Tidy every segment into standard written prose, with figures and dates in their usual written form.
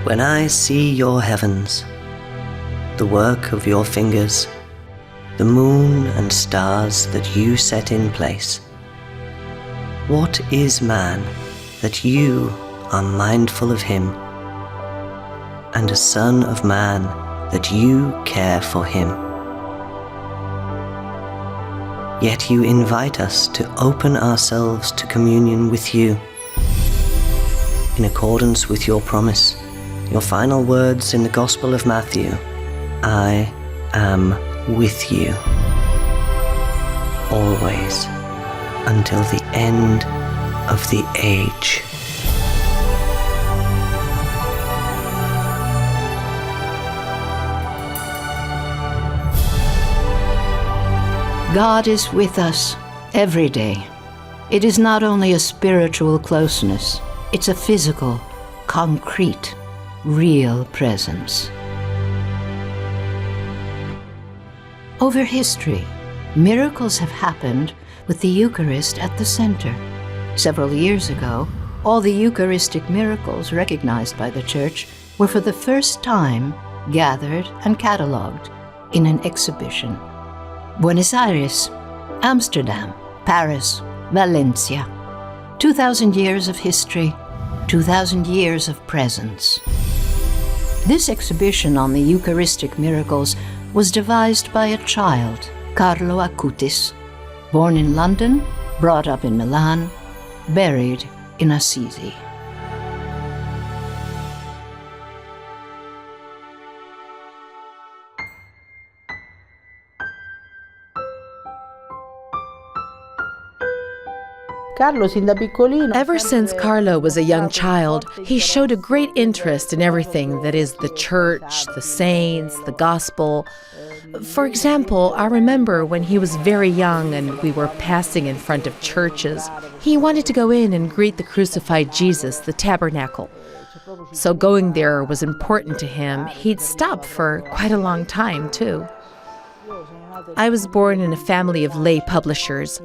when I see your heavens, the work of your fingers, the moon and stars that you set in place, what is man that you are mindful of him, and a son of man that you care for him? Yet you invite us to open ourselves to communion with you. In accordance with your promise, your final words in the Gospel of Matthew, I am with you, always, until the end of the age. God is with us every day. It is not only a spiritual closeness, it's a physical, concrete, real presence. Over history, miracles have happened with the Eucharist at the center. Several years ago, all the Eucharistic miracles recognized by the Church were for the first time gathered and catalogued in an exhibition. Buenos Aires, Amsterdam, Paris, Valencia. 2,000 years of history, 2,000 years of presence. This exhibition on the Eucharistic miracles was devised by a child, Carlo Acutis, born in London, brought up in Milan, buried in Assisi. Ever since Carlo was a young child, he showed a great interest in everything that is the church, the saints, the gospel. For example, I remember when he was very young and we were passing in front of churches, he wanted to go in and greet the crucified Jesus, the tabernacle. So going there was important to him. He'd stop for quite a long time, too. I was born in a family of lay publishers.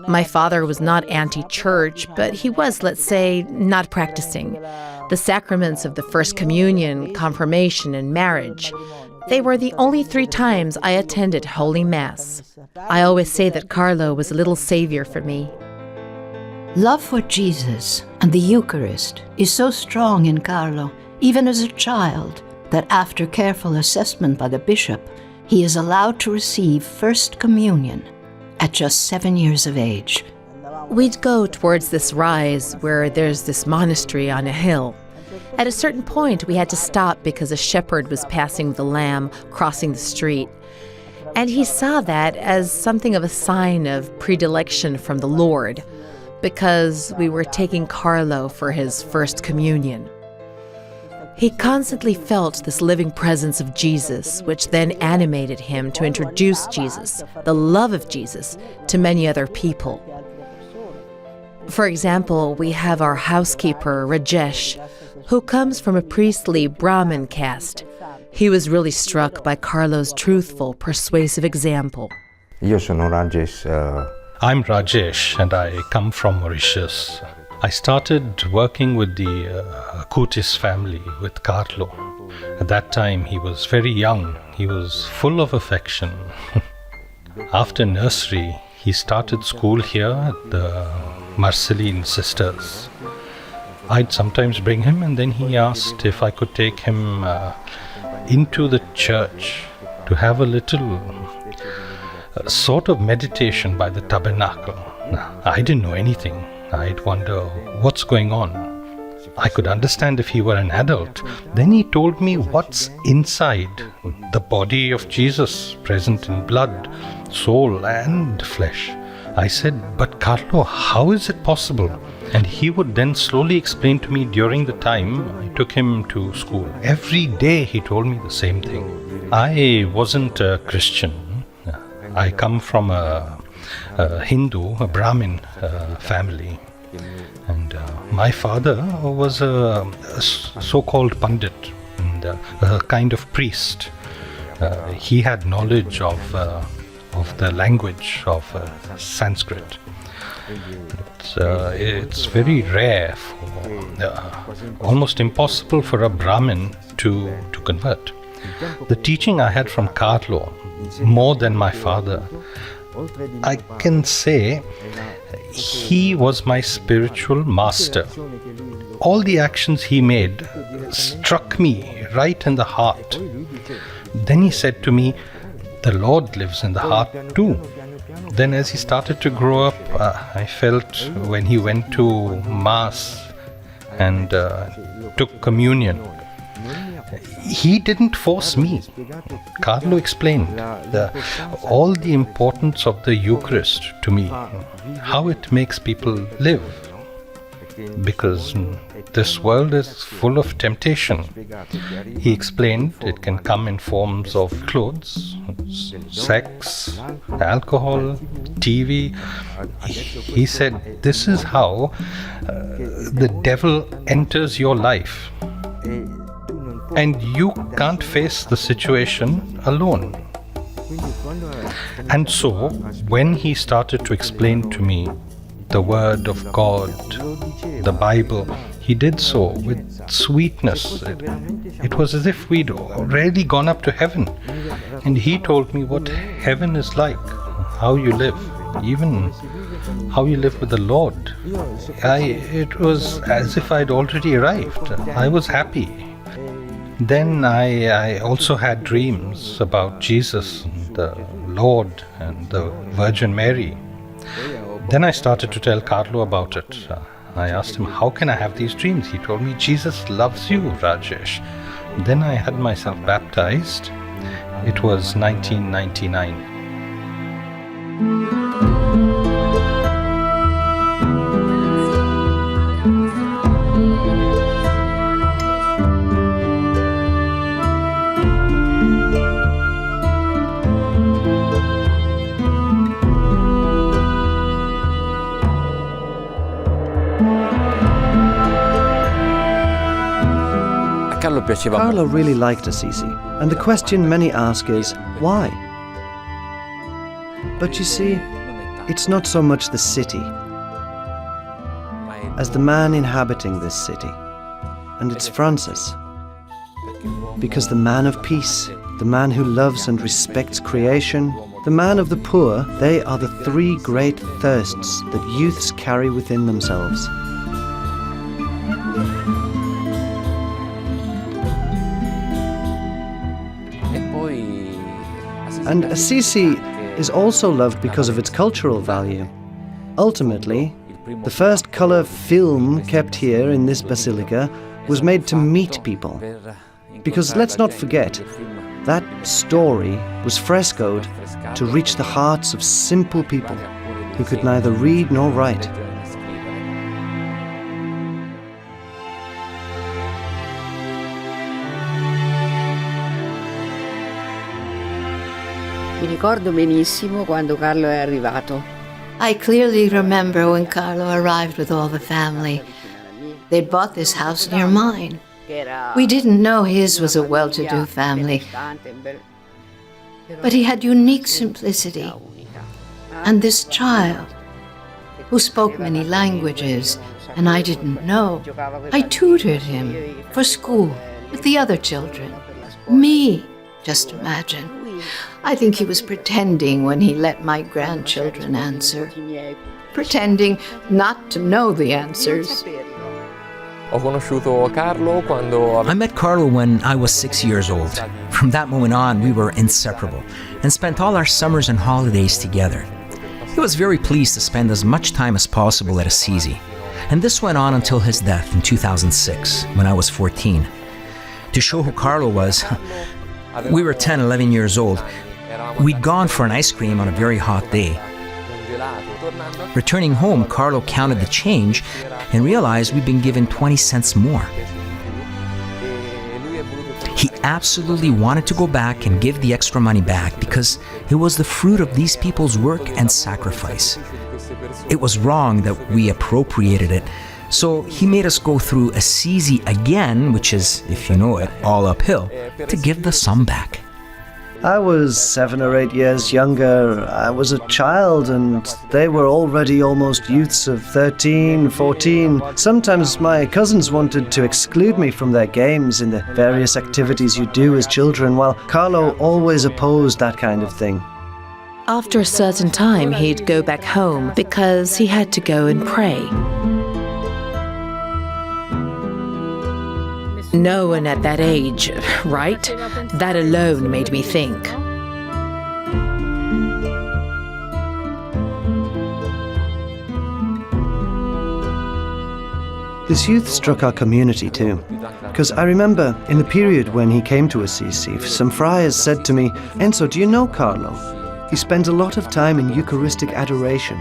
My father was not anti-church, but he was, let's say, not practicing. The sacraments of the First Communion, confirmation, and marriage, they were the only 3 times I attended Holy Mass. I always say that Carlo was a little savior for me. Love for Jesus and the Eucharist is so strong in Carlo, even as a child, that after careful assessment by the bishop, he is allowed to receive First Communion at just 7 years of age. We'd go towards this rise where there's this monastery on a hill. At a certain point, we had to stop because a shepherd was passing with a lamb crossing the street. And he saw that as something of a sign of predilection from the Lord, because we were taking Carlo for his First Communion. He constantly felt this living presence of Jesus, which then animated him to introduce Jesus, the love of Jesus, to many other people. For example, we have our housekeeper, Rajesh, who comes from a priestly Brahmin caste. He was really struck by Carlo's truthful, persuasive example. Io sono Rajesh. I'm Rajesh and I come from Mauritius. I started working with the Acutis family, with Carlo. At that time, he was very young. He was full of affection. After nursery, he started school here at the Marceline Sisters. I'd sometimes bring him, and then he asked if I could take him into the church to have a little sort of meditation by the tabernacle. I didn't know anything. I'd wonder what's going on. I could understand if he were an adult. Then he told me what's inside the body of Jesus, present in blood, soul and flesh. I said, but Carlo, how is it possible? And he would then slowly explain to me during the time I took him to school. Every day he told me the same thing. I wasn't a Christian. I come from a Hindu, a Brahmin family. And my father was a so-called Pandit, and a kind of priest. He had knowledge of the language of Sanskrit. It's very rare, almost impossible for a Brahmin to convert. The teaching I had from Carlo, more than my father, I can say he was my spiritual master. All the actions he made struck me right in the heart. Then he said to me, the Lord lives in the heart too. Then as he started to grow up, I felt when he went to Mass and took communion, he didn't force me. Carlo explained all the importance of the Eucharist to me, how it makes people live. Because this world is full of temptation. He explained it can come in forms of clothes, sex, alcohol, TV. He said this is how the devil enters your life. And you can't face the situation alone. And so, when he started to explain to me the Word of God, the Bible, he did so with sweetness. It was as if we'd already gone up to heaven. And he told me what heaven is like, how you live, even how you live with the Lord. It was as if I'd already arrived. I was happy. Then I also had dreams about Jesus, and the Lord, and the Virgin Mary. Then I started to tell Carlo about it. I asked him, how can I have these dreams? He told me, Jesus loves you, Rajesh. Then I had myself baptized. It was 1999. Carlo really liked Assisi, and the question many ask is, why? But you see, it's not so much the city as the man inhabiting this city, and it's Francis. Because the man of peace, the man who loves and respects creation, the man of the poor, they are the three great thirsts that youths carry within themselves. And Assisi is also loved because of its cultural value. Ultimately, the first color film kept here in this basilica was made to meet people. Because let's not forget, that story was frescoed to reach the hearts of simple people who could neither read nor write. Mi ricordo benissimo quando Carlo è arrivato. I clearly remember when Carlo arrived with all the family. They'd bought this house near mine. We didn't know his was a well-to-do family. But he had unique simplicity. And this child, who spoke many languages, and I didn't know, I tutored him for school with the other children. Me, just imagine. I think he was pretending when he let my grandchildren answer. Pretending not to know the answers. I met Carlo when I was 6 years old. From that moment on, we were inseparable and spent all our summers and holidays together. He was very pleased to spend as much time as possible at Assisi, and this went on until his death in 2006, when I was 14. To show who Carlo was, we were 10, 11 years old. We'd gone for an ice cream on a very hot day. Returning home, Carlo counted the change and realized we'd been given 20 cents more. He absolutely wanted to go back and give the extra money back because it was the fruit of these people's work and sacrifice. It was wrong that we appropriated it, so he made us go through Assisi again, which is, if you know it, all uphill, to give the sum back. I was 7 or 8 years younger. I was a child and they were already almost youths of 13, 14. Sometimes my cousins wanted to exclude me from their games in the various activities you do as children, while Carlo always opposed that kind of thing. After a certain time, he'd go back home because he had to go and pray. No one at that age, right? That alone made me think. This youth struck our community too, because I remember in the period when he came to Assisi, some friars said to me, "Enzo, do you know Carlo? He spends a lot of time in Eucharistic adoration."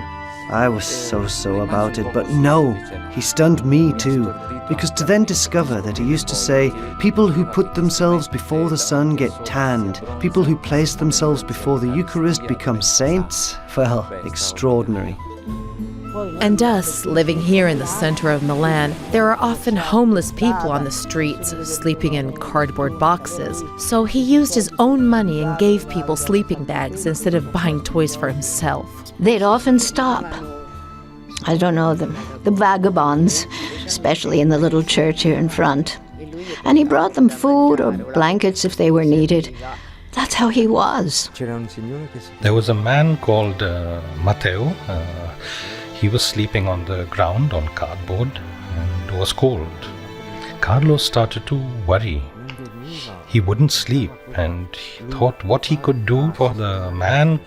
I was so about it, but no, he stunned me too, because to then discover that he used to say, people who put themselves before the sun get tanned, people who place themselves before the Eucharist become saints, well, extraordinary. And us, living here in the center of Milan, there are often homeless people on the streets, sleeping in cardboard boxes. So he used his own money and gave people sleeping bags instead of buying toys for himself. They'd often stop. I don't know, the vagabonds, especially in the little church here in front. And he brought them food or blankets if they were needed. That's how he was. There was a man called Matteo. He was sleeping on the ground on cardboard and was cold. Carlo started to worry. He wouldn't sleep and he thought what he could do for the man.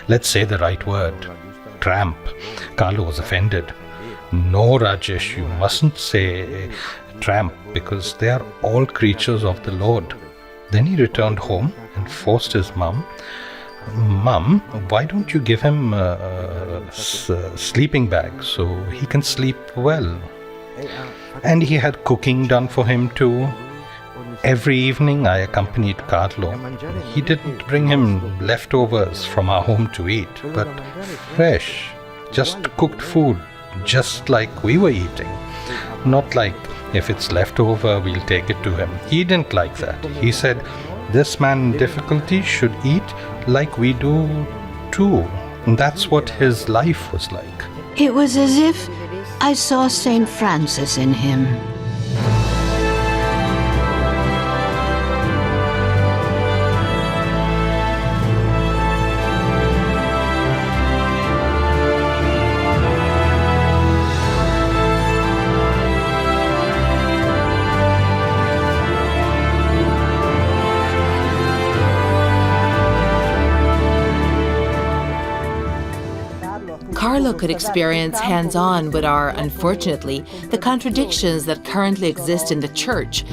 Let's say the right word, tramp. Carlo was offended. No, Rajesh, you mustn't say tramp because they are all creatures of the Lord. Then he returned home and forced his mum, why don't you give him a sleeping bag so he can sleep well? And he had cooking done for him too. Every evening I accompanied Carlo. He didn't bring him leftovers from our home to eat, but fresh, just cooked food, just like we were eating. Not like if it's leftover, we'll take it to him. He didn't like that. He said, this man in difficulty should eat like we do too. And that's what his life was like. It was as if I saw St. Francis in him. Carlo could experience hands-on what are, unfortunately, the contradictions that currently exist in the church.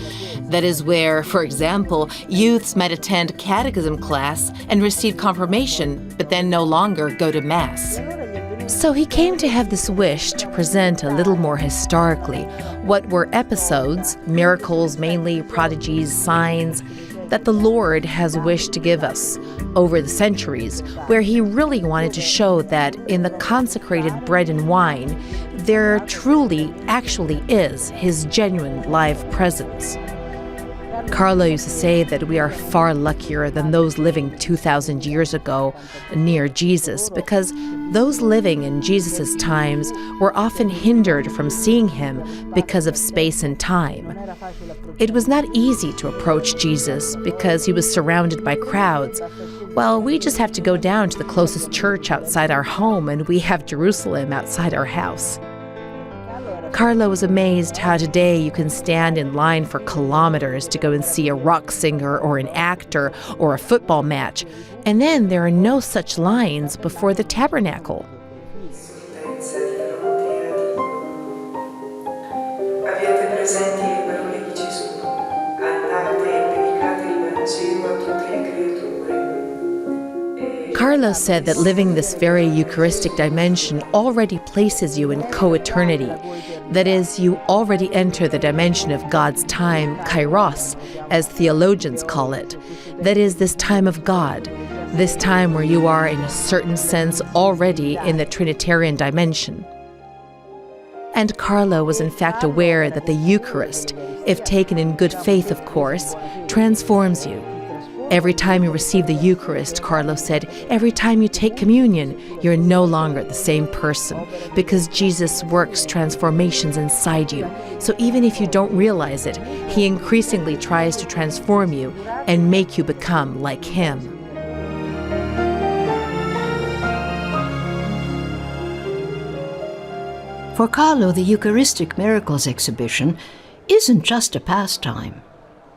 That is where, for example, youths might attend catechism class and receive confirmation, but then no longer go to Mass. So he came to have this wish to present a little more historically what were episodes, miracles mainly, prodigies, signs, that the Lord has wished to give us over the centuries, where he really wanted to show that in the consecrated bread and wine, there truly, actually is his genuine live presence. Carlo used to say that we are far luckier than those living 2,000 years ago near Jesus, because those living in Jesus' times were often hindered from seeing him because of space and time. It was not easy to approach Jesus because he was surrounded by crowds. Well, we just have to go down to the closest church outside our home, and we have Jerusalem outside our house. Carlo was amazed how today you can stand in line for kilometers to go and see a rock singer or an actor or a football match, and then there are no such lines before the tabernacle. Carlo said that living this very Eucharistic dimension already places you in co-eternity. That is, you already enter the dimension of God's time, kairos, as theologians call it. That is, this time of God, this time where you are, in a certain sense, already in the Trinitarian dimension. And Carlo was in fact aware that the Eucharist, if taken in good faith, of course, transforms you. Every time you receive the Eucharist, Carlo said, every time you take communion, you're no longer the same person because Jesus works transformations inside you. So even if you don't realize it, he increasingly tries to transform you and make you become like him. For Carlo, the Eucharistic Miracles exhibition isn't just a pastime,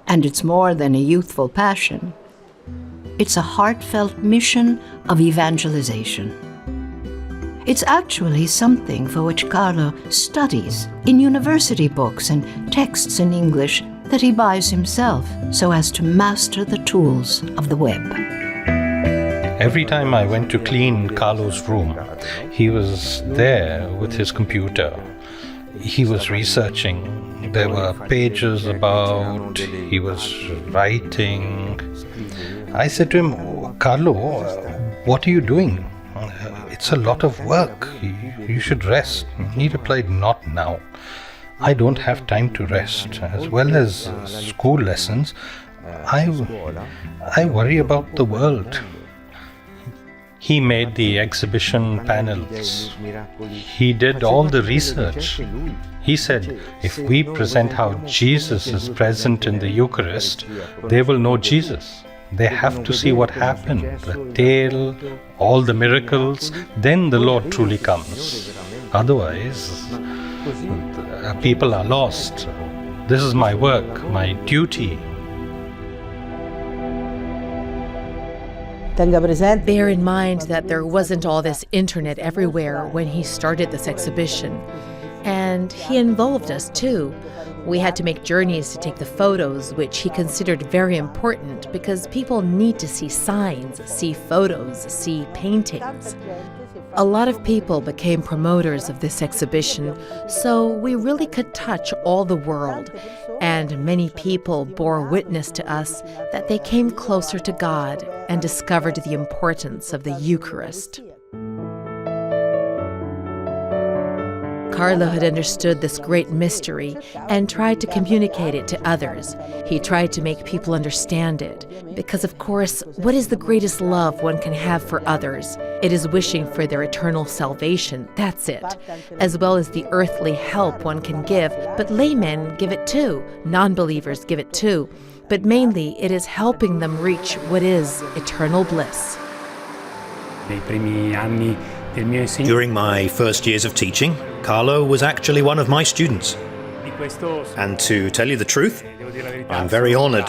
and it's more than a youthful passion. It's a heartfelt mission of evangelization. It's actually something for which Carlo studies in university books and texts in English that he buys himself so as to master the tools of the web. Every time I went to clean Carlo's room, he was there with his computer. He was researching. There were pages about, he was writing. I said to him, Carlo, what are you doing? It's a lot of work. You should rest. He replied, not now. I don't have time to rest. As well as school lessons, I worry about the world. He made the exhibition panels. He did all the research. He said, if we present how Jesus is present in the Eucharist, they will know Jesus. They have to see what happened, the tale, all the miracles, then the Lord truly comes. Otherwise, people are lost. This is my work, my duty. Bear in mind that there wasn't all this internet everywhere when he started this exhibition. And he involved us too. We had to make journeys to take the photos, which he considered very important because people need to see signs, see photos, see paintings. A lot of people became promoters of this exhibition, so we really could touch all the world. And many people bore witness to us that they came closer to God and discovered the importance of the Eucharist. Carlo had understood this great mystery and tried to communicate it to others. He tried to make people understand it, because of course, what is the greatest love one can have for others? It is wishing for their eternal salvation, that's it, as well as the earthly help one can give, but laymen give it too, non-believers give it too, but mainly it is helping them reach what is eternal bliss. During my first years of teaching, Carlo was actually one of my students. And to tell you the truth, I'm very honored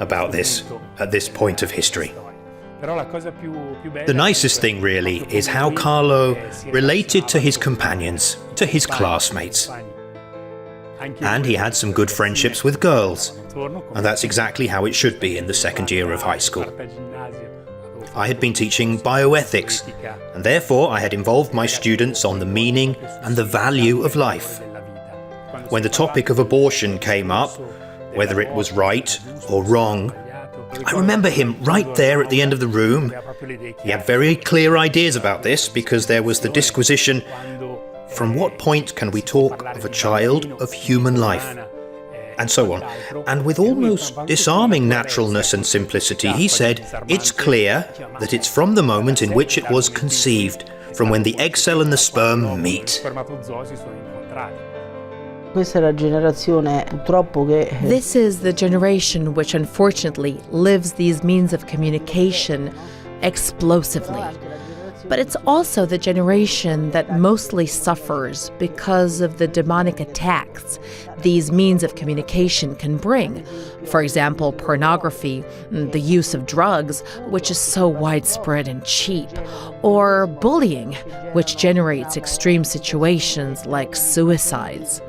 about this at this point of history. The nicest thing really is how Carlo related to his companions, to his classmates. And he had some good friendships with girls, and that's exactly how it should be in the second year of high school. I had been teaching bioethics, and therefore I had involved my students on the meaning and the value of life. When the topic of abortion came up, whether it was right or wrong, I remember him right there at the end of the room. He had very clear ideas about this because there was the disquisition, from what point can we talk of a child of human life? And so on. And with almost disarming naturalness and simplicity, he said, it's clear that it's from the moment in which it was conceived, from when the egg cell and the sperm meet. This is the generation which unfortunately lives these means of communication explosively. But it's also the generation that mostly suffers because of the demonic attacks these means of communication can bring. For example, pornography, the use of drugs, which is so widespread and cheap, or bullying, which generates extreme situations like suicides.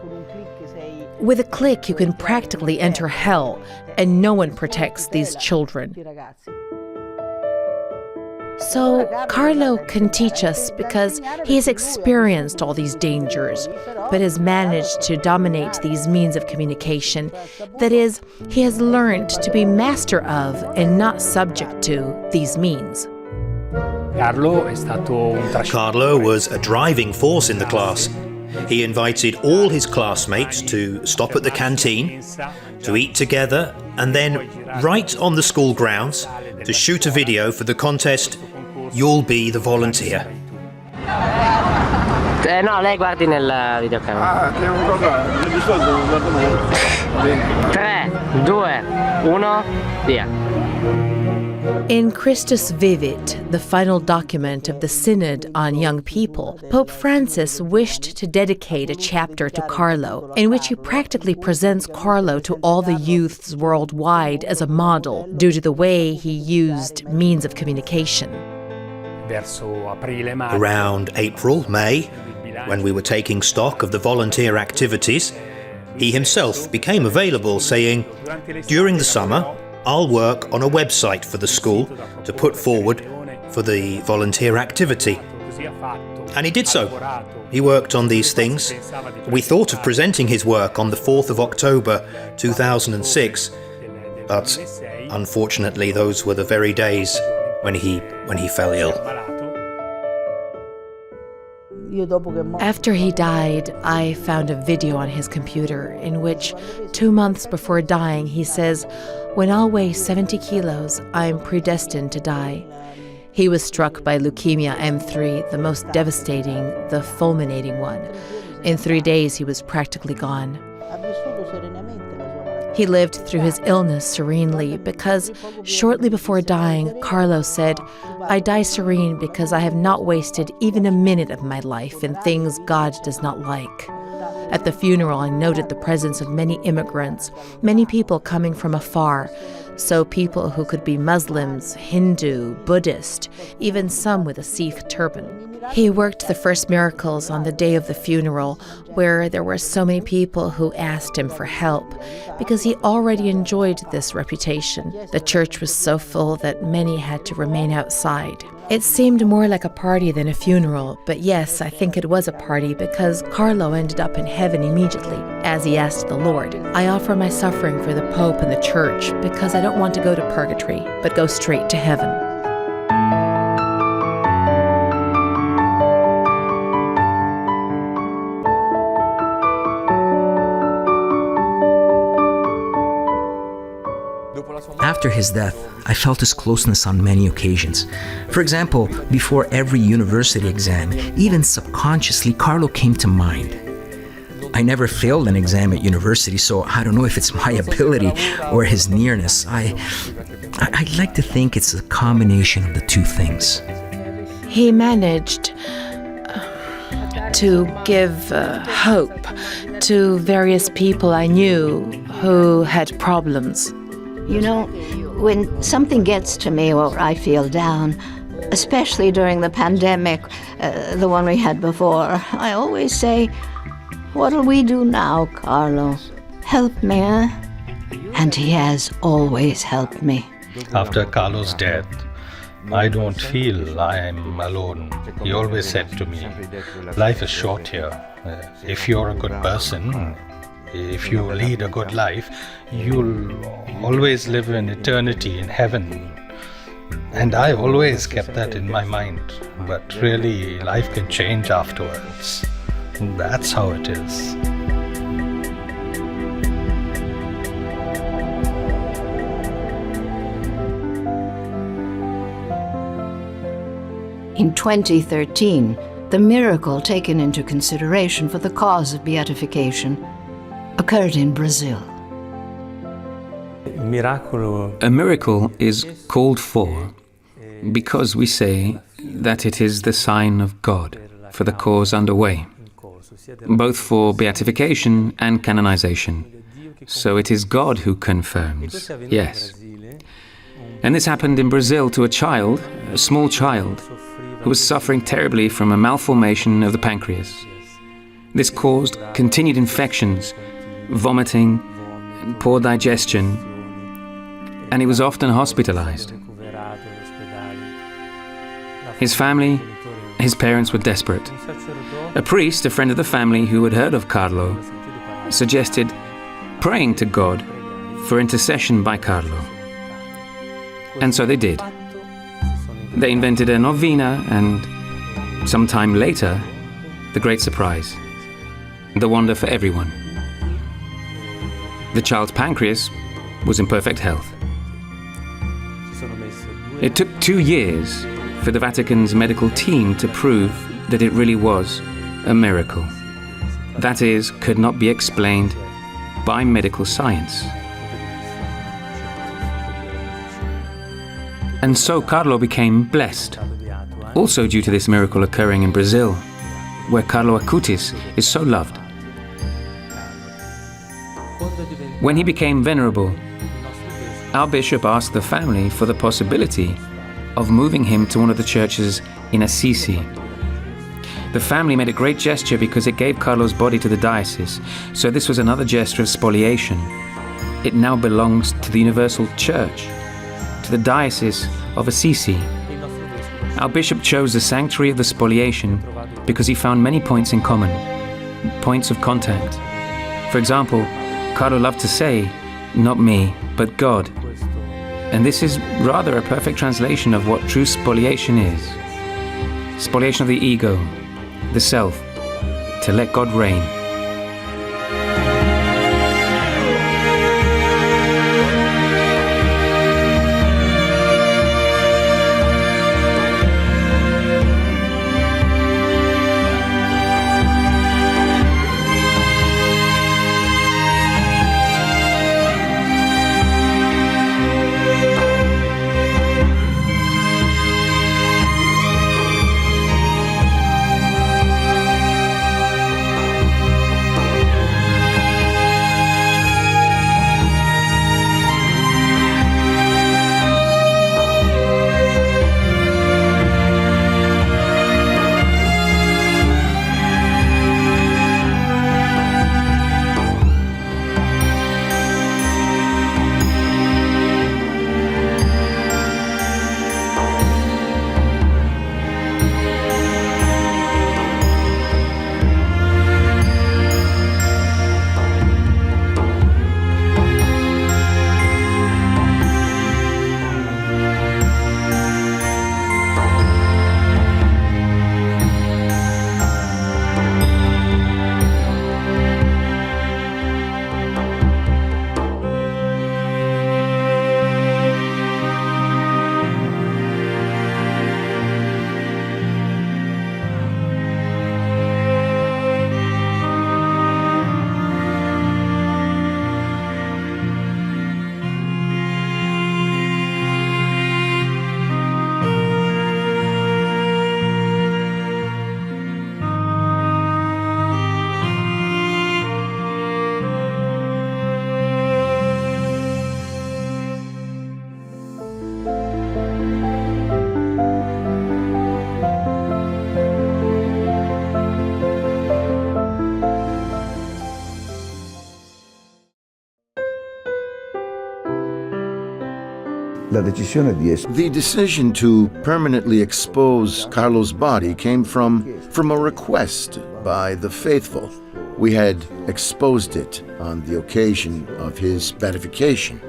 With a click, you can practically enter hell, and no one protects these children. So Carlo can teach us because he has experienced all these dangers, but has managed to dominate these means of communication. That is, he has learned to be master of and not subject to these means. Carlo was a driving force in the class. He invited all his classmates to stop at the canteen, to eat together, and then, right on the school grounds, to shoot a video for the contest, You'll Be the Volunteer. No, lei guardi nella videocamera. 3, 2, 1, via. In Christus Vivit, the final document of the Synod on Young People, Pope Francis wished to dedicate a chapter to Carlo, in which he practically presents Carlo to all the youths worldwide as a model due to the way he used means of communication. Around April, May, when we were taking stock of the volunteer activities, he himself became available, saying, "During the summer, I'll work on a website for the school to put forward for the volunteer activity." And he did so. He worked on these things. We thought of presenting his work on the 4th of October 2006, but unfortunately those were the very days when he fell ill. After he died, I found a video on his computer in which, 2 months before dying, he says, "When I'll weigh 70 kilos, I'm predestined to die." He was struck by leukemia M3, the most devastating, the fulminating one. In 3 days, he was practically gone. He lived through his illness serenely because shortly before dying, Carlo said, "I die serene because I have not wasted even a minute of my life in things God does not like." At the funeral, I noted the presence of many immigrants, many people coming from afar, so people who could be Muslims, Hindu, Buddhist, even some with a Sikh turban. He worked the first miracles on the day of the funeral, where there were so many people who asked him for help, because he already enjoyed this reputation. The church was so full that many had to remain outside. It seemed more like a party than a funeral, but yes, I think it was a party because Carlo ended up in heaven immediately, as he asked the Lord. "I offer my suffering for the Pope and the Church because I don't want to go to purgatory, but go straight to heaven." After his death, I felt his closeness on many occasions. For example, before every university exam, even subconsciously, Carlo came to mind. I never failed an exam at university, so I don't know if it's my ability or his nearness. I'd like to think it's a combination of the two things. He managed to give hope to various people I knew who had problems. You know, when something gets to me or I feel down, especially during the pandemic, the one we had before, I always say, "What'll we do now, Carlo? Help me, eh?" And he has always helped me. After Carlo's death, I don't feel I am alone. He always said to me, "Life is short here. If you're a good person, if you lead a good life, you'll always live in eternity in heaven." And I always kept that in my mind. But really, life can change afterwards. That's how it is. In 2013, the miracle taken into consideration for the cause of beatification occurred in Brazil. A miracle is called for because we say that it is the sign of God for the cause underway, both for beatification and canonization. So it is God who confirms, yes. And this happened in Brazil to a child, a small child, who was suffering terribly from a malformation of the pancreas. This caused continued infections, vomiting, and poor digestion, and he was often hospitalized. His family, his parents were desperate. A priest, a friend of the family who had heard of Carlo, suggested praying to God for intercession by Carlo. And so they did. They invented a novena, and sometime later, the great surprise. the wonder for everyone. The child's pancreas was in perfect health. It took 2 years for the Vatican's medical team to prove that it really was a miracle. That is, could not be explained by medical science. And so Carlo became blessed, also due to this miracle occurring in Brazil, where Carlo Acutis is so loved. When he became venerable, our bishop asked the family for the possibility of moving him to one of the churches in Assisi. The family made a great gesture because it gave Carlo's body to the diocese, so this was another gesture of spoliation. It now belongs to the Universal Church, to the Diocese of Assisi. Our bishop chose the sanctuary of the spoliation because he found many points in common, points of contact. For example, Carlo loved to say, "Not me, but God." And this is rather a perfect translation of what true spoliation is. Spoliation of the ego, the self, to let God reign. The decision to permanently expose Carlo's body came from a request by the faithful. We had exposed it on the occasion of his beatification.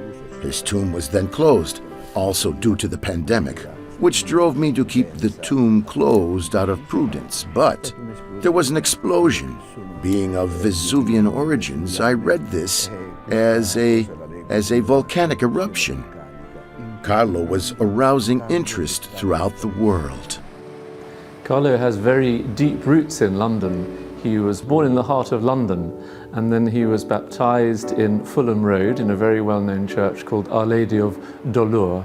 His tomb was then closed, also due to the pandemic, which drove me to keep the tomb closed out of prudence. But there was an explosion. Being of Vesuvian origins, I read this as a volcanic eruption. Carlo was arousing interest throughout the world. Carlo has very deep roots in London. He was born in the heart of London, and then he was baptized in Fulham Road in a very well-known church called Our Lady of Dolor.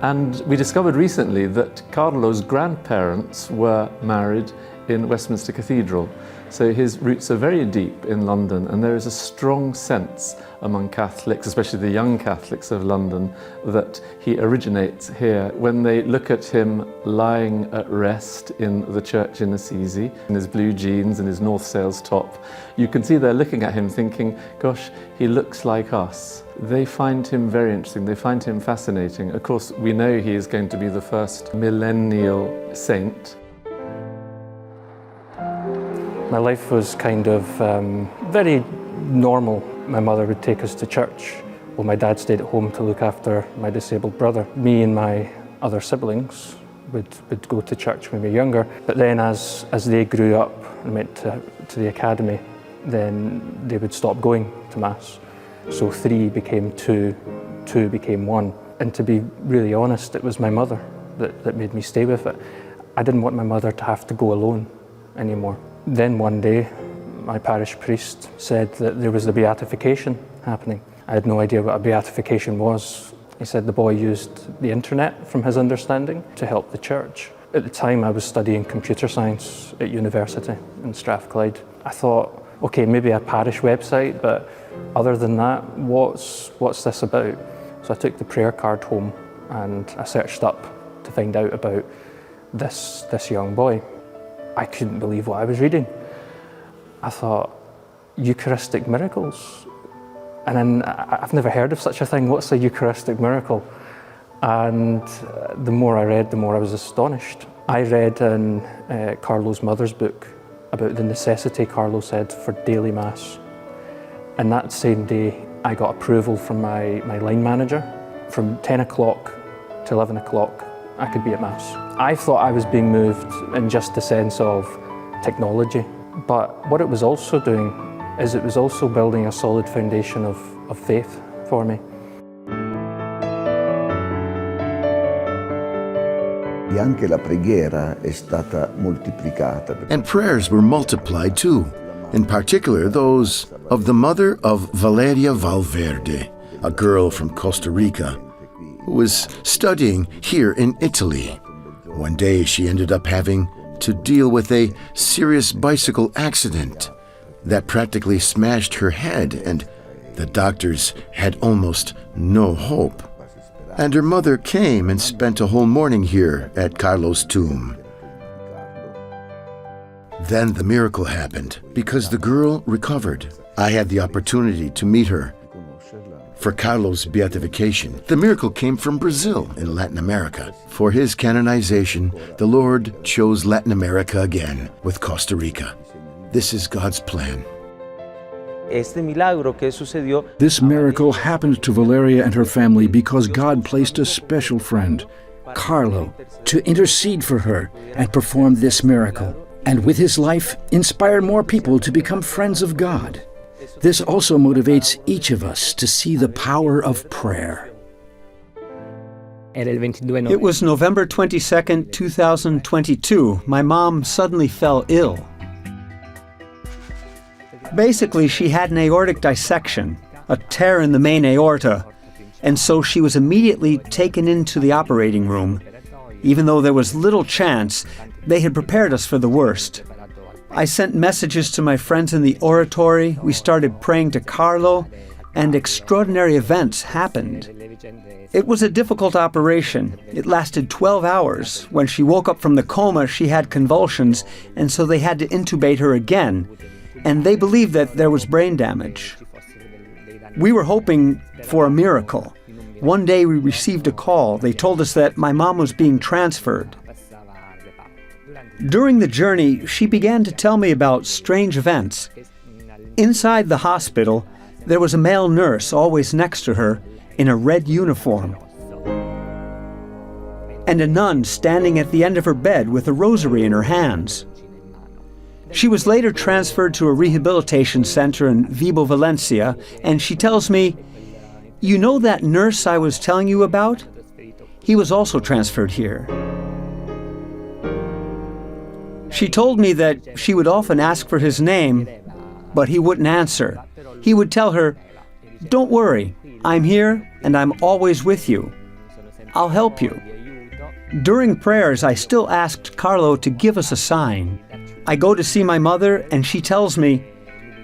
And we discovered recently that Carlo's grandparents were married in Westminster Cathedral. So his roots are very deep in London, and there is a strong sense among Catholics, especially the young Catholics of London, that he originates here. When they look at him lying at rest in the church in Assisi, in his blue jeans and his North Sails top, you can see they're looking at him thinking, gosh, he looks like us. They find him very interesting, they find him fascinating. Of course, we know he is going to be the first millennial saint. My life was kind of very normal. My mother would take us to church, while my dad stayed at home to look after my disabled brother. Me and my other siblings would go to church when we were younger. But then as they grew up and went to the academy, then they would stop going to Mass. So 3 became 2, 2 became 1. And to be really honest, it was my mother that made me stay with it. I didn't want my mother to have to go alone anymore. Then one day, my parish priest said that there was a beatification happening. I had no idea what a beatification was. He said the boy used the internet, from his understanding, to help the church. At the time, I was studying computer science at university in Strathclyde. I thought, okay, maybe a parish website, but other than that, what's this about? So I took the prayer card home and I searched up to find out about this young boy. I couldn't believe what I was reading. I thought, Eucharistic miracles? And then I've never heard of such a thing. What's a Eucharistic miracle? And the more I read, the more I was astonished. I read in Carlo's mother's book about the necessity, Carlo said, for daily Mass. And that same day, I got approval from my line manager. From 10 o'clock to 11 o'clock, I could be at Mass. I thought I was being moved in just the sense of technology. But what it was also doing is it was also building a solid foundation of faith for me. And prayers were multiplied too, in particular those of the mother of Valeria Valverde, a girl from Costa Rica, who was studying here in Italy. One day she ended up having to deal with a serious bicycle accident that practically smashed her head, and the doctors had almost no hope. And her mother came and spent a whole morning here at Carlo's tomb. Then the miracle happened, because the girl recovered. I had the opportunity to meet her for Carlo's beatification. The miracle came from Brazil in Latin America. For his canonization, the Lord chose Latin America again with Costa Rica. This is God's plan. This miracle happened to Valeria and her family because God placed a special friend, Carlo, to intercede for her and perform this miracle, and with his life, inspire more people to become friends of God. This also motivates each of us to see the power of prayer. It was November 22nd, 2022. My mom suddenly fell ill. Basically, she had an aortic dissection, a tear in the main aorta, and so she was immediately taken into the operating room. Even though there was little chance, they had prepared us for the worst. I sent messages to my friends in the oratory, we started praying to Carlo, and extraordinary events happened. It was a difficult operation. It lasted 12 hours. When she woke up from the coma, she had convulsions, and so they had to intubate her again. And they believed that there was brain damage. We were hoping for a miracle. One day we received a call. They told us that my mom was being transferred. During the journey, she began to tell me about strange events. Inside the hospital, there was a male nurse always next to her in a red uniform, and a nun standing at the end of her bed with a rosary in her hands. She was later transferred to a rehabilitation center in Vibo, Valencia, and she tells me, "You know that nurse I was telling you about? He was also transferred here." She told me that she would often ask for his name, but he wouldn't answer. He would tell her, "Don't worry, I'm here and I'm always with you. I'll help you." During prayers, I still asked Carlo to give us a sign. I go to see my mother and she tells me,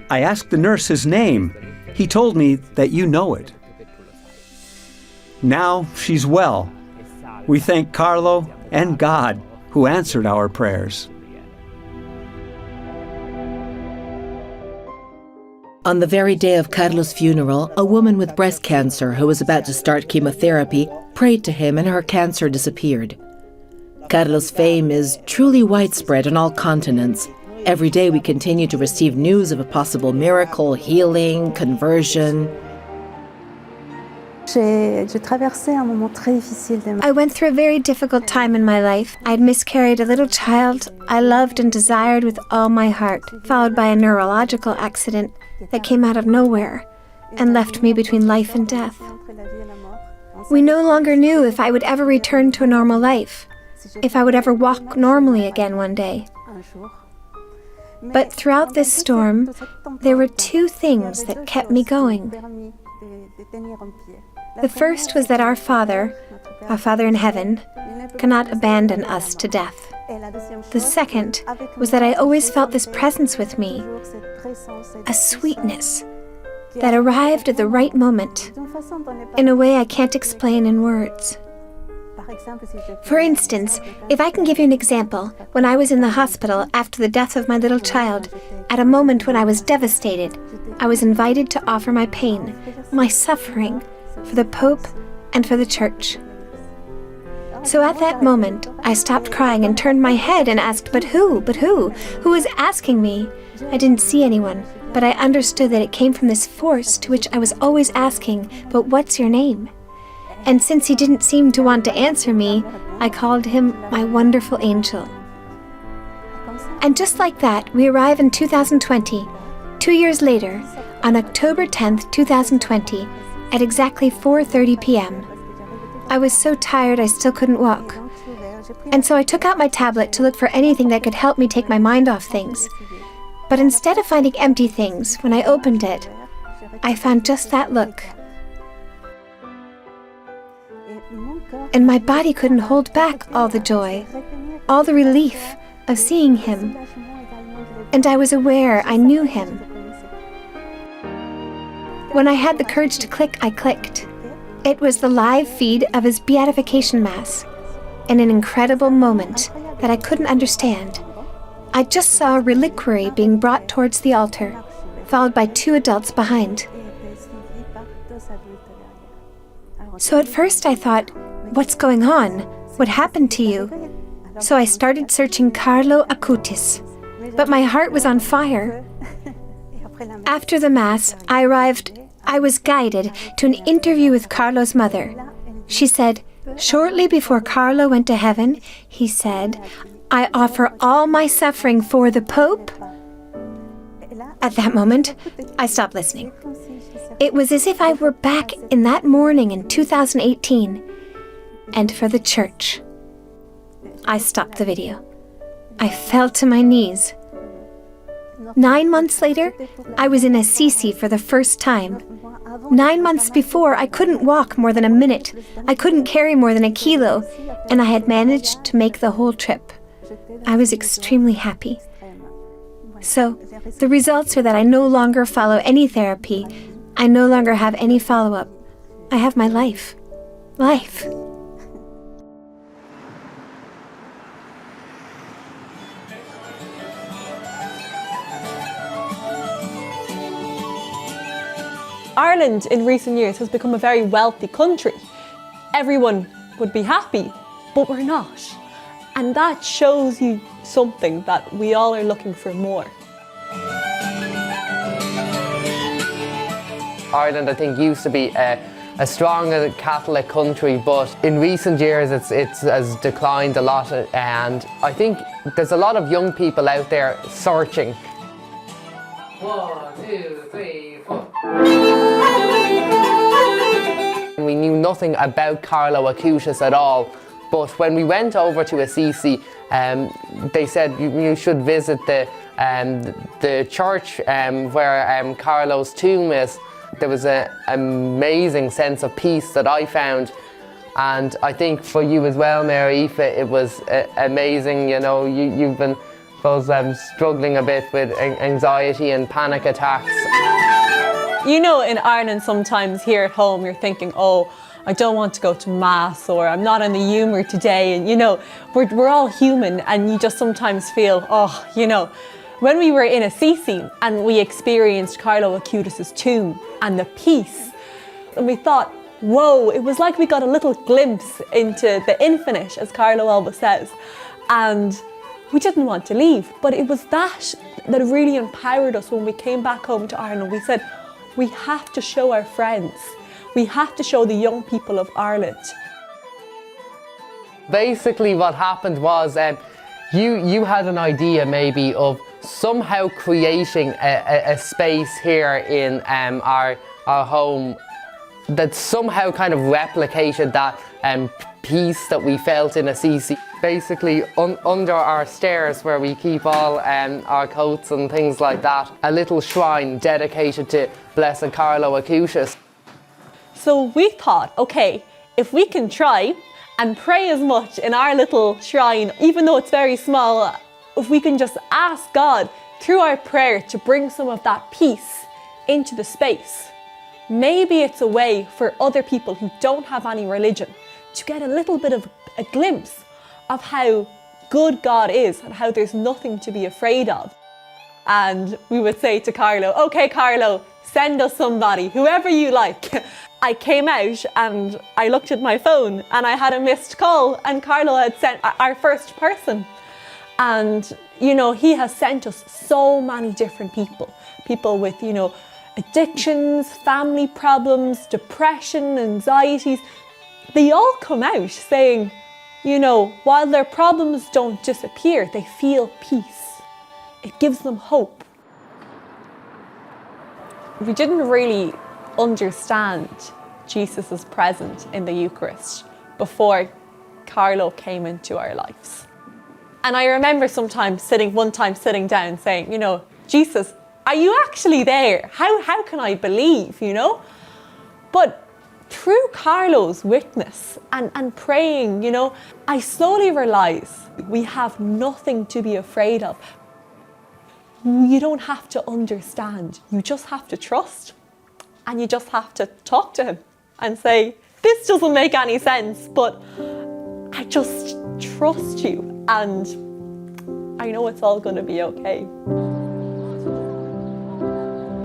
"I asked the nurse his name. He told me that you know it." Now she's well. We thank Carlo and God who answered our prayers. On the very day of Carlo's funeral, a woman with breast cancer who was about to start chemotherapy prayed to him and her cancer disappeared. Carlo's fame is truly widespread on all continents. Every day we continue to receive news of a possible miracle, healing, conversion. I went through a very difficult time in my life. I'd miscarried a little child I loved and desired with all my heart, followed by a neurological accident that came out of nowhere and left me between life and death. We no longer knew if I would ever return to a normal life, if I would ever walk normally again one day. But throughout this storm, there were two things that kept me going. The first was that our Father in heaven, cannot abandon us to death. The second was that I always felt this presence with me, a sweetness that arrived at the right moment, in a way I can't explain in words. For instance, if I can give you an example, when I was in the hospital after the death of my little child, at a moment when I was devastated, I was invited to offer my pain, my suffering, for the Pope and for the Church. So at that moment, I stopped crying and turned my head and asked, but who? Who was asking me? I didn't see anyone, but I understood that it came from this force to which I was always asking, but what's your name? And since he didn't seem to want to answer me, I called him my wonderful angel. And just like that, we arrive in 2020, 2 years later, on October 10th, 2020, at exactly 4:30 p.m. I was so tired I still couldn't walk. And so I took out my tablet to look for anything that could help me take my mind off things. But instead of finding empty things, when I opened it, I found just that look. And my body couldn't hold back all the joy, all the relief of seeing him. And I was aware I knew him. When I had the courage to click, I clicked. It was the live feed of his beatification mass. In an incredible moment that I couldn't understand, I just saw a reliquary being brought towards the altar, followed by 2 adults behind. So at first I thought, what's going on? What happened to you? So I started searching Carlo Acutis, but my heart was on fire. After the Mass, I was guided to an interview with Carlo's mother. She said, shortly before Carlo went to heaven, he said, I offer all my suffering for the Pope. At that moment, I stopped listening. It was as if I were back in that morning in 2018. And for the Church. I stopped the video. I fell to my knees. 9 months later, I was in Assisi for the first time. 9 months before, I couldn't walk more than a minute. I couldn't carry more than a kilo, and I had managed to make the whole trip. I was extremely happy. So, the results are that I no longer follow any therapy. I no longer have any follow-up. I have my life. Life. Ireland in recent years has become a very wealthy country. Everyone would be happy, but we're not. And that shows you something that we all are looking for more. Ireland, I think, used to be a strong Catholic country, but in recent years it has declined a lot, and I think there's a lot of young people out there searching. 1, 2, 3, 4. We knew nothing about Carlo Acutis at all, but when we went over to Assisi, they said you should visit the church where Carlo's tomb is. There was an amazing sense of peace that I found, and I think for you as well, Mary Aoife, it was amazing. You know, you've been struggling a bit with anxiety and panic attacks. You know, in Ireland sometimes here at home you're thinking, oh, I don't want to go to Mass, or I'm not in the humour today, and you know, we're all human, and you just sometimes feel, oh, you know. When we were in Assisi and we experienced Carlo Acutis' tomb and the peace, and we thought, whoa, it was like we got a little glimpse into the infinite, as Carlo always says, and we didn't want to leave. But it was that really empowered us when we came back home to Ireland. We said, we have to show our friends. We have to show the young people of Ireland. Basically what happened was you had an idea maybe of somehow creating a space here in our home that somehow kind of replicated that peace that we felt in Assisi. Basically under our stairs where we keep all our coats and things like that, a little shrine dedicated to Blessed Carlo Acutis. So we thought, okay, if we can try and pray as much in our little shrine, even though it's very small, if we can just ask God through our prayer to bring some of that peace into the space, maybe it's a way for other people who don't have any religion to get a little bit of a glimpse of how good God is and how there's nothing to be afraid of. And we would say to Carlo, okay, Carlo, send us somebody, whoever you like. I came out and I looked at my phone and I had a missed call, and Carlo had sent our first person. And, you know, he has sent us so many different people. People with, you know, addictions, family problems, depression, anxieties. They all come out saying, you know, while their problems don't disappear, they feel peace. It gives them hope. We didn't really understand Jesus' presence in the Eucharist before Carlo came into our lives. And I remember one time sitting down saying, you know, Jesus, are you actually there? How can I believe, you know? But through Carlo's witness and praying, you know, I slowly realised we have nothing to be afraid of. You don't have to understand, you just have to trust. And you just have to talk to him and say, this doesn't make any sense, but I just trust you and I know it's all going to be okay.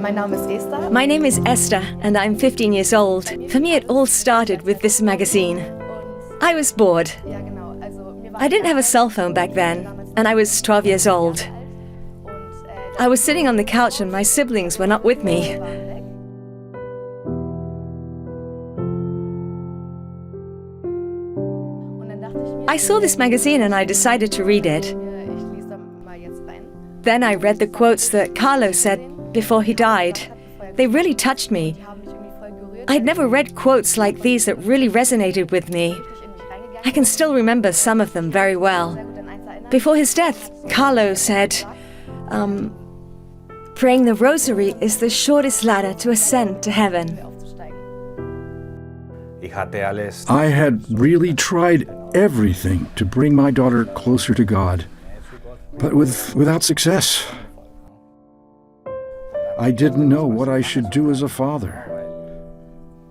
My name is Esther and I'm 15 years old. For me, it all started with this magazine. I was bored. I didn't have a cell phone back then and I was 12 years old. I was sitting on the couch and my siblings were not with me. I saw this magazine and I decided to read it. Then I read the quotes that Carlo said before he died. They really touched me. I'd never read quotes like these that really resonated with me. I can still remember some of them very well. Before his death, Carlo said, praying the rosary is the shortest ladder to ascend to heaven. I had really tried everything to bring my daughter closer to God, but without success. I didn't know what I should do as a father.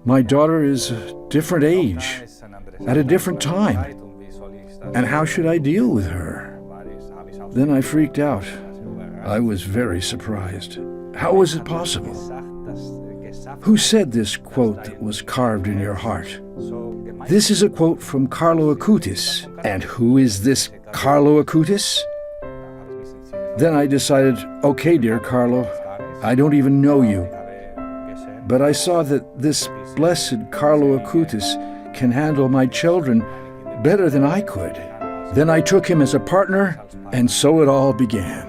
My daughter is a different age, at a different time, and how should I deal with her? Then I freaked out. I was very surprised. How was it possible? Who said this quote that was carved in your heart? This is a quote from Carlo Acutis. And who is this Carlo Acutis? Then I decided, okay, dear Carlo, I don't even know you. But I saw that this blessed Carlo Acutis can handle my children better than I could. Then I took him as a partner, and so it all began.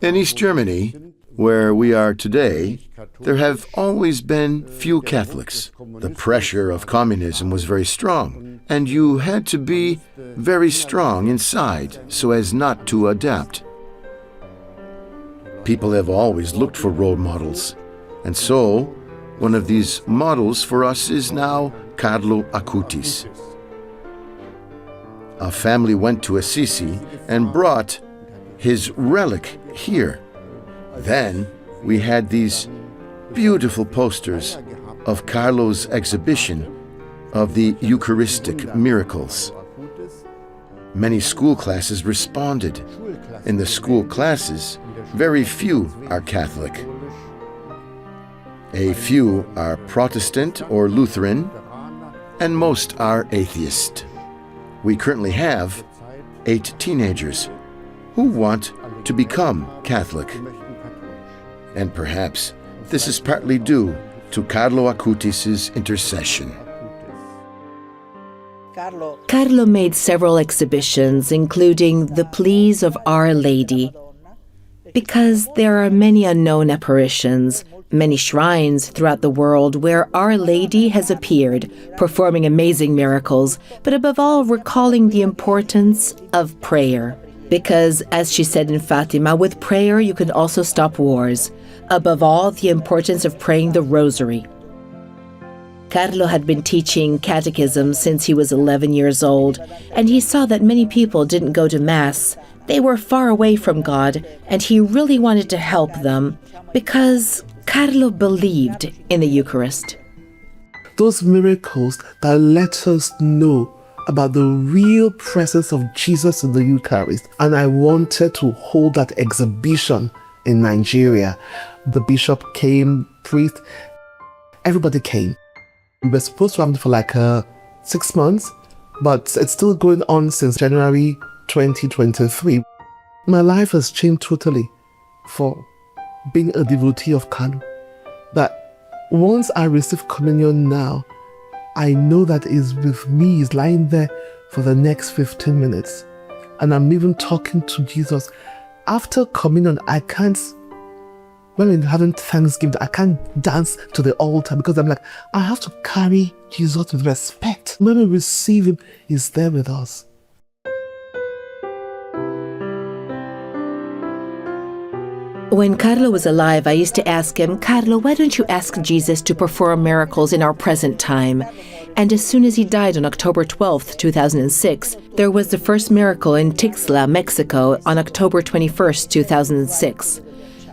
In East Germany, where we are today, there have always been few Catholics. The pressure of communism was very strong, and you had to be very strong inside so as not to adapt. People have always looked for role models, and so one of these models for us is now Carlo Acutis. A family went to Assisi and brought his relic here. Then we had these beautiful posters of Carlo's exhibition of the Eucharistic miracles. Many school classes responded. In the school classes, very few are Catholic. A few are Protestant or Lutheran, and most are atheist. We currently have 8 teenagers who want to become Catholic. And perhaps This is partly due to Carlo Acutis' intercession. Carlo made several exhibitions, including The Pleas of Our Lady, because there are many unknown apparitions, many shrines throughout the world where Our Lady has appeared, performing amazing miracles, but above all recalling the importance of prayer. Because, as she said in Fatima, with prayer you can also stop wars. Above all, the importance of praying the rosary. Carlo had been teaching catechism since he was 11 years old, and he saw that many people didn't go to Mass. They were far away from God, and he really wanted to help them because Carlo believed in the Eucharist. Those miracles that let us know about the real presence of Jesus in the Eucharist. And I wanted to hold that exhibition in Nigeria. The bishop came, priest, everybody came. We were supposed to have it for like 6 months, but it's still going on since January 2023. My life has changed totally for being a devotee of Carlo. That once I receive communion now, I know that he's with me, he's lying there for the next 15 minutes. And I'm even talking to Jesus. After communion, I can't, when we're having Thanksgiving, I can't dance to the altar because I'm like, I have to carry Jesus with respect. When we receive him, he's there with us. When Carlo was alive, I used to ask him, Carlo, why don't you ask Jesus to perform miracles in our present time? And as soon as he died on October 12th, 2006, there was the first miracle in Tixla, Mexico on October 21st, 2006.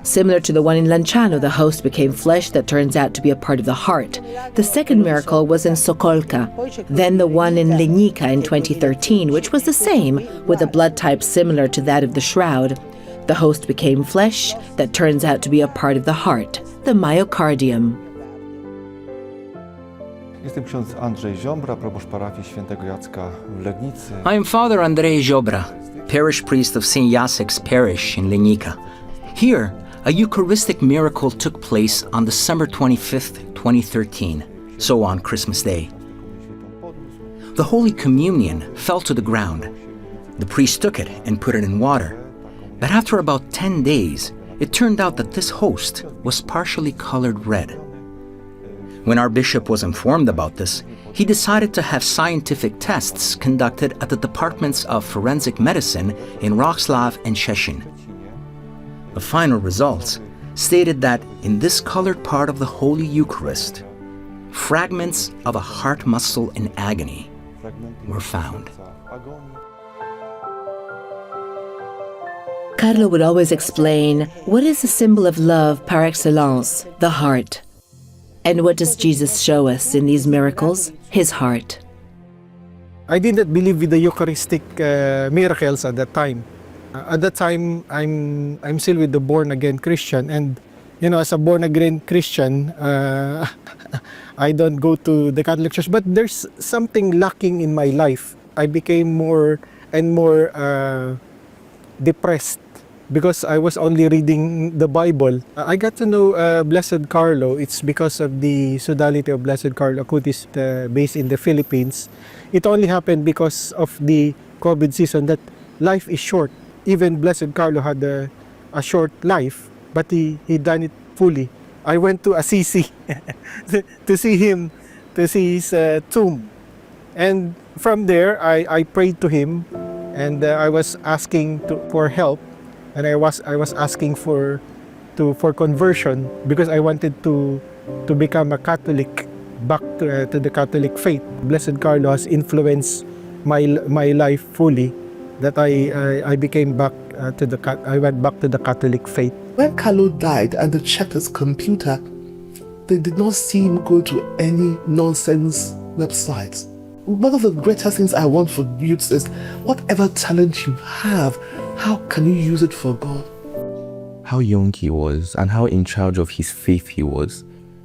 Similar to the one in Lanciano, the host became flesh that turns out to be a part of the heart. The second miracle was in Sokolka, then the one in Legnica in 2013, which was the same, with a blood type similar to that of the shroud. The host became flesh that turns out to be a part of the heart, the myocardium. I am Father Andrzej Ziobra, parish priest of St. Jacek's Parish in Legnica. Here, a Eucharistic miracle took place on December 25th, 2013, so on Christmas Day. The Holy Communion fell to the ground. The priest took it and put it in water. But after about 10 days, it turned out that this host was partially colored red. When our bishop was informed about this, he decided to have scientific tests conducted at the departments of forensic medicine in Wrocław and Szczecin. The final results stated that in this colored part of the Holy Eucharist, fragments of a heart muscle in agony were found. Carlo would always explain, what is the symbol of love par excellence? The heart. And what does Jesus show us in these miracles? His heart. I didn't believe in the Eucharistic miracles at that time. At that time, I'm still with the born-again Christian. And, you know, as a born-again Christian, I don't go to the Catholic Church. But there's something lacking in my life. I became more and more depressed because I was only reading the Bible. I got to know Blessed Carlo. It's because of the sodality of Blessed Carlo Acutis based in the Philippines. It only happened because of the COVID season that life is short. Even Blessed Carlo had a short life, but he done it fully. I went to Assisi to see him, to see his tomb. And from there, I prayed to him, and I was asking for help. And I was asking for conversion because I wanted to become a Catholic, back to the Catholic faith. Blessed Carlo has influenced my life fully. That I became back I went back to the Catholic faith. When Carlo died and they checked his computer, they did not see him go to any nonsense websites. One of the greatest things I want for youths is whatever talent you have, how can you use it for God? How young he was and how in charge of his faith he was,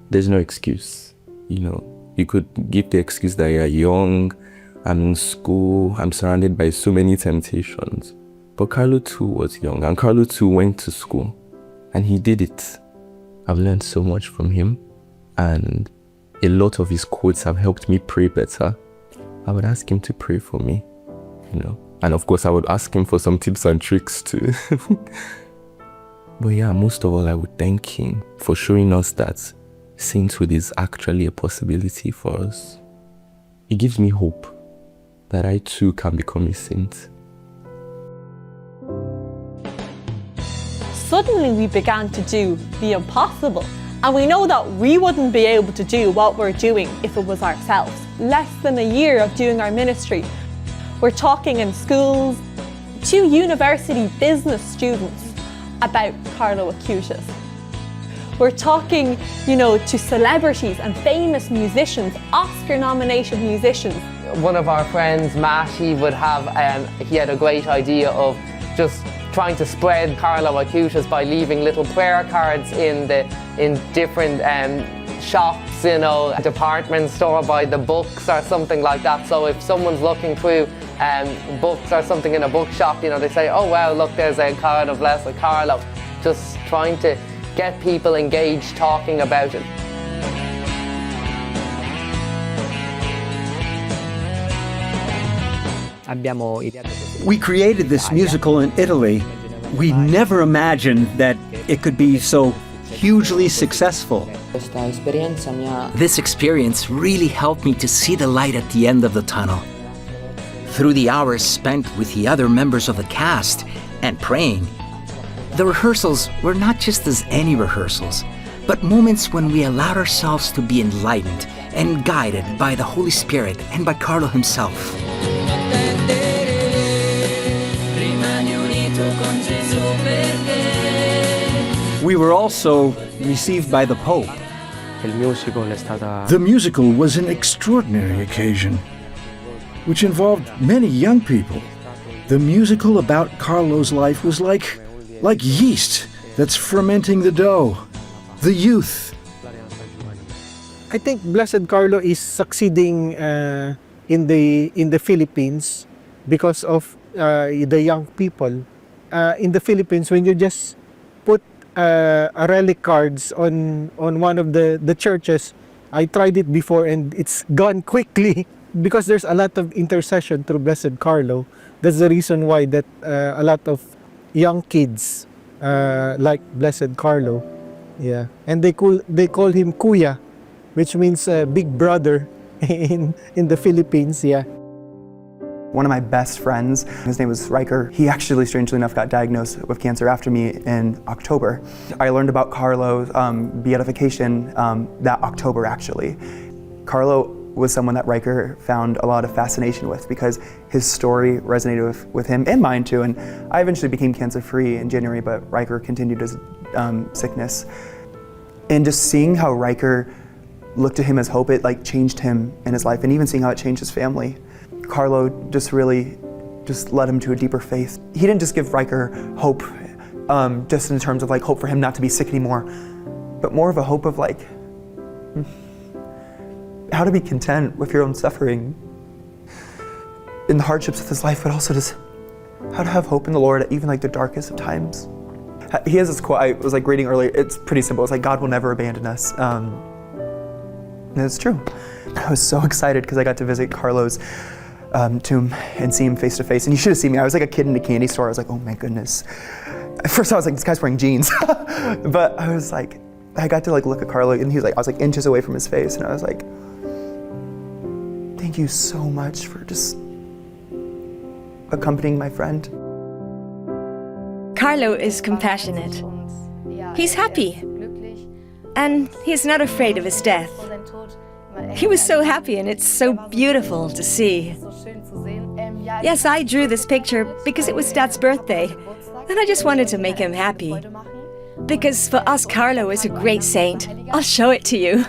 there's no excuse. You know, you could give the excuse that you're young, I'm in school, I'm surrounded by so many temptations. But Carlo too was young, and Carlo too went to school, and he did it. I've learned so much from him, and a lot of his quotes have helped me pray better. I would ask him to pray for me, and of course I would ask him for some tips and tricks too. But yeah, most of all, I would thank him for showing us that sainthood is actually a possibility for us. It gives me hope that I too can become a saint. Suddenly we began to do the impossible. And we know that we wouldn't be able to do what we're doing if it was ourselves. Less than a year of doing our ministry. We're talking in schools to university business students about Carlo Acutis. We're talking, to celebrities and famous musicians, Oscar-nominated musicians. One of our friends, Matt, he had a great idea of just trying to spread Carlo Acutis by leaving little prayer cards in different shops, department store by the books or something like that. So if someone's looking through books or something in a bookshop, they say, oh wow, look, there's a card of Blessed Carlo. Just trying to get people engaged, talking about it. We created this musical in Italy. We never imagined that it could be so hugely successful. This experience really helped me to see the light at the end of the tunnel. Through the hours spent with the other members of the cast and praying, the rehearsals were not just as any rehearsals, but moments when we allowed ourselves to be enlightened and guided by the Holy Spirit and by Carlo himself. We were also received by the Pope. The musical was an extraordinary occasion, which involved many young people. The musical about Carlo's life was like yeast that's fermenting the dough. The youth. I think Blessed Carlo is succeeding in the Philippines because of the young people. In the Philippines, when you just put a relic cards on one of the churches, I tried it before and it's gone quickly because there's a lot of intercession through Blessed Carlo. That's the reason why that a lot of young kids like Blessed Carlo. Yeah, and they call him Kuya, which means big brother in the Philippines. Yeah. One of my best friends, his name was Riker, he actually, strangely enough, got diagnosed with cancer after me in October. I learned about Carlo's beatification that October, actually. Carlo was someone that Riker found a lot of fascination with because his story resonated with him and mine too. And I eventually became cancer-free in January, but Riker continued his sickness. And just seeing how Riker looked to him as hope, it changed him in his life, and even seeing how it changed his family. Carlo just really led him to a deeper faith. He didn't just give Riker hope, just in terms of hope for him not to be sick anymore, but more of a hope of how to be content with your own suffering in the hardships of this life, but also just how to have hope in the Lord at even the darkest of times. He has this quote I was reading earlier. It's pretty simple. It's God will never abandon us. And it's true. I was so excited because I got to visit Carlo's tomb and see him face to face. And you should have seen me. I was like a kid in a candy store. I was like, oh my goodness. At first I was like, this guy's wearing jeans. But I was I got to look at Carlo, and he was I was inches away from his face, and I was like, thank you so much for just accompanying my friend. Carlo is compassionate. He's happy. And he's not afraid of his death. He was so happy, and it's so beautiful to see. Yes, I drew this picture because it was Dad's birthday, and I just wanted to make him happy. Because for us, Carlo is a great saint. I'll show it to you.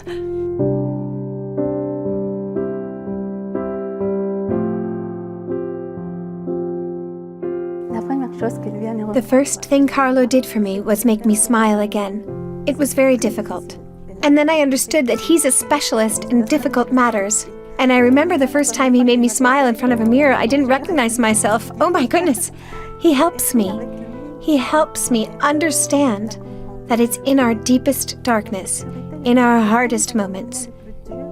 The first thing Carlo did for me was make me smile again. It was very difficult. And then I understood that he's a specialist in difficult matters. And I remember the first time he made me smile in front of a mirror, I didn't recognize myself. Oh my goodness. He helps me. He helps me understand that it's in our deepest darkness, in our hardest moments.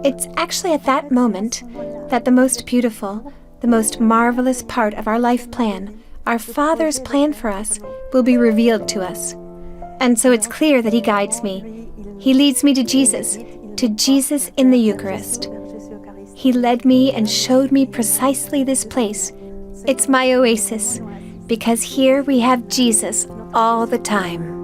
It's actually at that moment that the most beautiful, the most marvelous part of our life plan, our Father's plan for us, will be revealed to us. And so it's clear that He guides me. He leads me to Jesus in the Eucharist. He led me and showed me precisely this place. It's my oasis, because here we have Jesus all the time.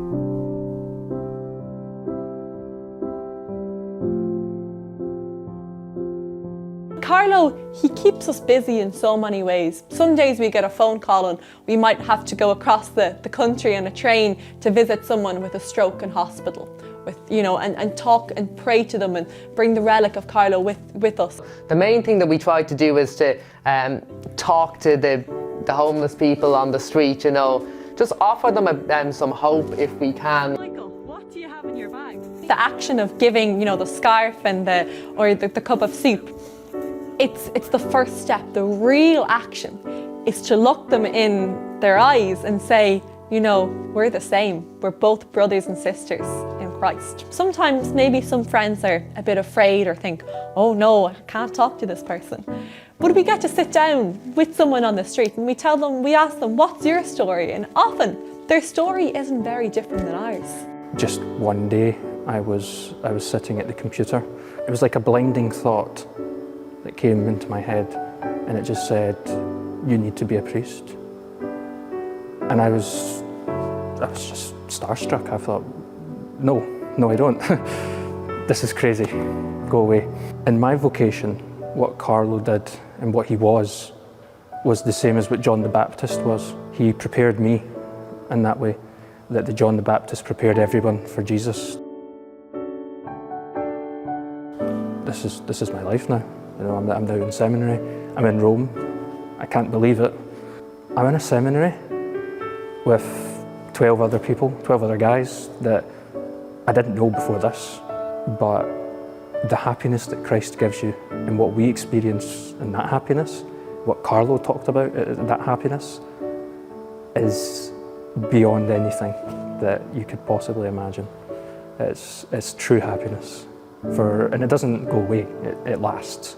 Carlo, he keeps us busy in so many ways. Some days we get a phone call and we might have to go across the country on a train to visit someone with a stroke in hospital, and talk and pray to them and bring the relic of Carlo with us. The main thing that we try to do is to talk to the homeless people on the street, just offer them some hope if we can. Michael, what do you have in your bag? The action of giving, the scarf and the cup of soup, it's the first step. The real action is to look them in their eyes and say, we're the same. We're both brothers and sisters in Christ. Sometimes maybe some friends are a bit afraid or think, oh no, I can't talk to this person. But we get to sit down with someone on the street and we ask them, what's your story? And often their story isn't very different than ours. Just one day I was sitting at the computer. It was like a blinding thought that came into my head, and it just said, you need to be a priest. And I was just starstruck. I thought, no, I don't. This is crazy, go away. In my vocation, what Carlo did and what he was the same as what John the Baptist was. He prepared me in that way, that the John the Baptist prepared everyone for Jesus. This is my life now. I'm now in seminary. I'm in Rome. I can't believe it. I'm in a seminary with 12 other people, 12 other guys that I didn't know before this, but the happiness that Christ gives you and what we experience in that happiness, what Carlo talked about, that happiness, is beyond anything that you could possibly imagine. It's true happiness, and it doesn't go away, it lasts.